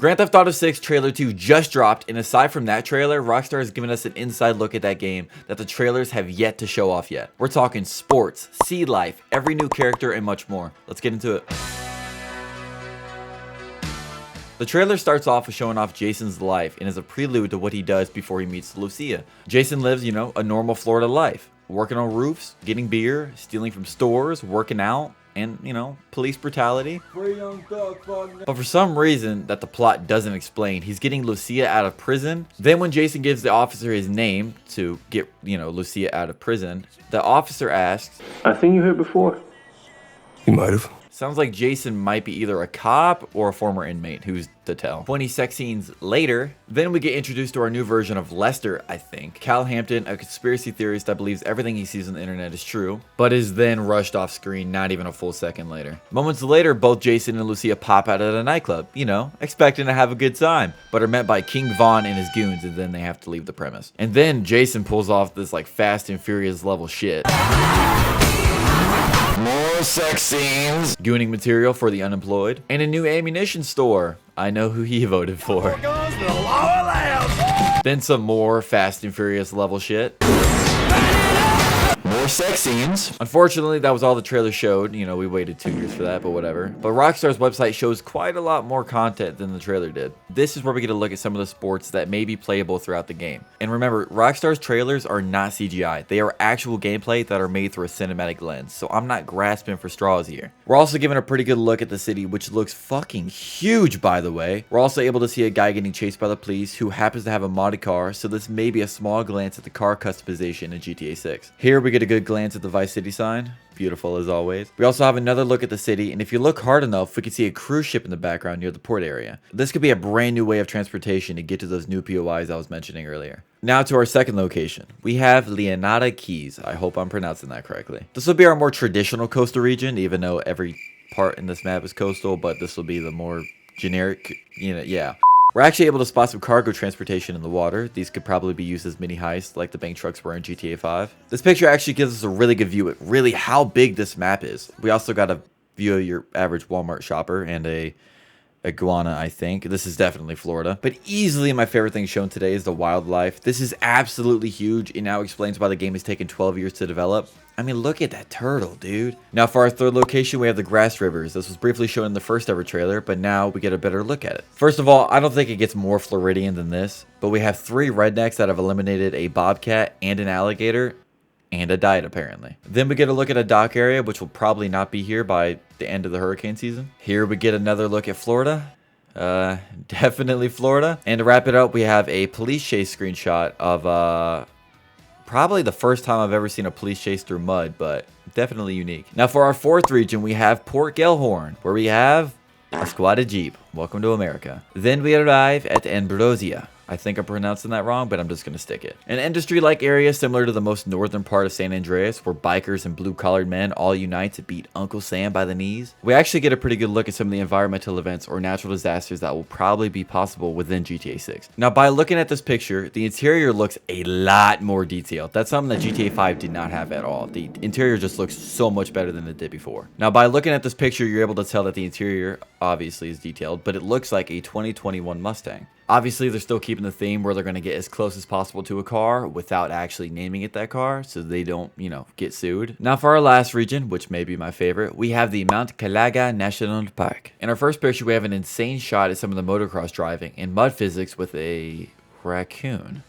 Grand Theft Auto 6 Trailer 2 just dropped, and aside from that trailer, Rockstar has given us an inside look at that game that the trailers have yet to show off yet. We're talking sports, sea life, every new character, and much more. Let's get into it. The trailer starts off with showing off Jason's life and is a prelude to what he does before he meets Lucia. Jason lives, a normal Florida life, working on roofs, getting beer, stealing from stores, working out, and, police brutality. But for some reason that the plot doesn't explain, he's getting Lucia out of prison. Then when Jason gives the officer his name to get, Lucia out of prison, the officer asks, "I think you heard before." You might have. Sounds like Jason might be either a cop or a former inmate, who's to tell. 20 sex scenes later, then we get introduced to our new version of Lester, I think. Cal Hampton, a conspiracy theorist that believes everything he sees on the internet is true, but is then rushed off screen not even a full second later. Moments later, both Jason and Lucia pop out at a nightclub, expecting to have a good time, but are met by King Von and his goons, and then they have to leave the premise. And then Jason pulls off this Fast and Furious level shit. More sex scenes, gooning material for the unemployed, and a new ammunition store. I know who he voted for. Then some more Fast and Furious level shit. More sex scenes. Unfortunately, that was all the trailer showed. We waited 2 years for that, but whatever. But Rockstar's website shows quite a lot more content than the trailer did. This is where we get a look at some of the sports that may be playable throughout the game. And remember, Rockstar's trailers are not CGI. They are actual gameplay that are made through a cinematic lens, so I'm not grasping for straws here. We're also given a pretty good look at the city, which looks fucking huge, by the way. We're also able to see a guy getting chased by the police who happens to have a modded car, so this may be a small glance at the car customization in GTA 6. Here we get a good glance at the Vice City sign. Beautiful as always. We also have another look at the city, and if you look hard enough, we can see a cruise ship in the background near the port area. This could be a brand new way of transportation to get to those new POIs I was mentioning earlier. Now to our second location. We have Leonardo Keys. I hope I'm pronouncing that correctly. This will be our more traditional coastal region, even though every part in this map is coastal, but this will be the more generic, yeah. We're actually able to spot some cargo transportation in the water. These could probably be used as mini heists like the bank trucks were in GTA 5. This picture actually gives us a really good view at really how big this map is. We also got a view of your average Walmart shopper and a iguana, I think. This is definitely Florida. But easily my favorite thing shown today is the wildlife. This is absolutely huge. It now explains why the game has taken 12 years to develop. I mean, look at that turtle, dude. Now for our third location, we have the grass rivers. This was briefly shown in the first ever trailer, but now we get a better look at it. First of all, I don't think it gets more Floridian than this, but we have 3 rednecks that have eliminated a bobcat and an alligator and a diet apparently. Then we get a look at a dock area, which will probably not be here by the end of the hurricane season. Here we get another look at Florida. Definitely Florida. And to wrap it up, we have a police chase screenshot of probably the first time I've ever seen a police chase through mud, but definitely unique. Now for our fourth region, we have Port Gellhorn, where we have a squatted Jeep. Welcome to America. Then we arrive at Ambrosia. I think I'm pronouncing that wrong, but I'm just going to stick it. An industry-like area similar to the most northern part of San Andreas, where bikers and blue-collared men all unite to beat Uncle Sam by the knees. We actually get a pretty good look at some of the environmental events or natural disasters that will probably be possible within GTA 6. Now, by looking at this picture, the interior looks a lot more detailed. That's something that GTA 5 did not have at all. The interior just looks so much better than it did before. Now, by looking at this picture, you're able to tell that the interior obviously is detailed, but it looks like a 2021 Mustang. Obviously, they're still keeping the theme where they're going to get as close as possible to a car without actually naming it that car, so they don't, get sued. Now for our last region, which may be my favorite, we have the Mount Calaga National Park. In our first picture, we have an insane shot at some of the motocross driving and mud physics with a raccoon.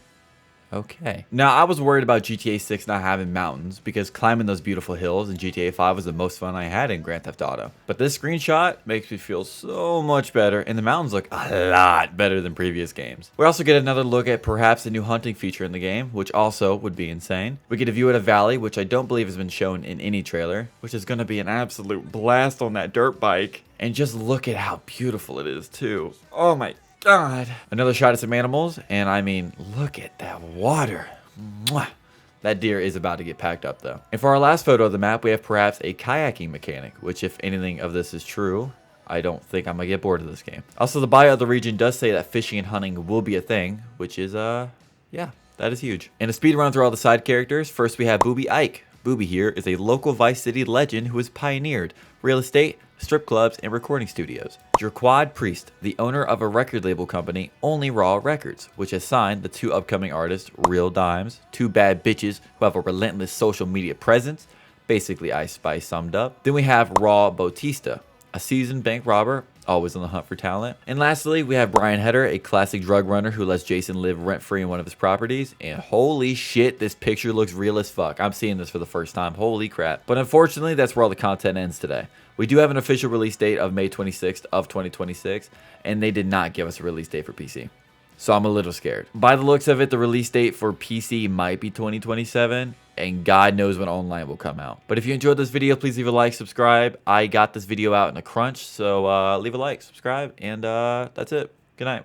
Okay. Now, I was worried about GTA 6 not having mountains because climbing those beautiful hills in GTA 5 was the most fun I had in Grand Theft Auto. But this screenshot makes me feel so much better, and the mountains look a lot better than previous games. We also get another look at perhaps a new hunting feature in the game, which also would be insane. We get a view at a valley, which I don't believe has been shown in any trailer, which is going to be an absolute blast on that dirt bike. And just look at how beautiful it is, too. Oh my God. Another shot at some animals, and I mean, look at that water. Mwah. That deer is about to get packed up though. And for our last photo of the map, we have perhaps a kayaking mechanic, which if anything of this is true, I don't think I'm gonna get bored of this game. Also, the bio of the region does say that fishing and hunting will be a thing, which is, yeah, that is huge. And a speed run through all the side characters. First, we have Booby Ike. Booby here is a local Vice City legend who has pioneered real estate, strip clubs, and recording studios. Jerquad Priest, the owner of a record label company, Only Raw Records, which has signed the 2 upcoming artists, Real Dimes, 2 bad bitches who have a relentless social media presence, basically Ice Spice summed up. Then we have Raw Bautista, a seasoned bank robber, always on the hunt for talent. And lastly, we have Brian Heder, a classic drug runner who lets Jason live rent-free in one of his properties. And holy shit, this picture looks real as fuck. I'm seeing this for the first time. Holy crap. But unfortunately, that's where all the content ends today. We do have an official release date of May 26th of 2026, and they did not give us a release date for PC. So I'm a little scared. By the looks of it, the release date for PC might be 2027, and God knows when online will come out. But if you enjoyed this video, please leave a like, subscribe. I got this video out in a crunch, so leave a like, subscribe, and that's it. Good night.